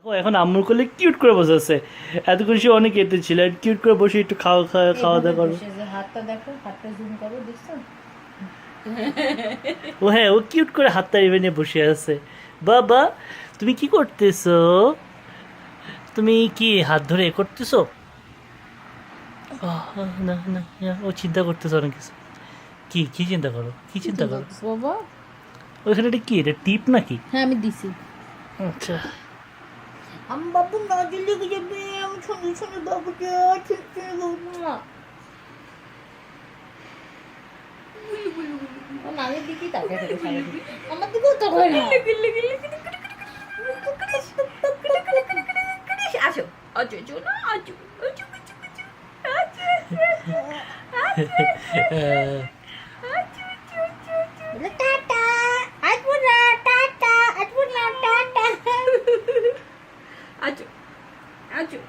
ও এখন আম্মুর কোলে কিউট করে বসে আছে। এতক্ষণ সে অনেক এতে ছিল, কিউট করে বসে একটু খাওয়া খাওয়া খাওয়া দাওয়া করো। হাতটা দেখো, হাতটা জুম করো, দেখছো? ও হ্যাঁ, ও কিউট করে হাতটা এভাবে নিয়ে বসে আছে। বাবা তুমি কি করতেছো? তুমি কি হাত ধরে এ করতেছো? না না না, ও চিন্তা করতেছে অনেক কিছু। কি কি চিন্তা করো, কি চিন্তা করো? বাবা, ওইখানে এটা কি, এটা টিপ নাকি? হ্যাঁ আমি দিছি। আচ্ছা। আমি বাবু নজর লেগে যাবে, আমি শুনে শুনে বাবু ঠিক বাবু না। ও নামের দিকেই তাকিয়ে থাকে সারাদিন, আমার দিকেও তাকায় না। আসো, আজো চলো, আজো আজো টাটা, আসবো না, টাটা, আসবো না, টাটা, আজো আজো।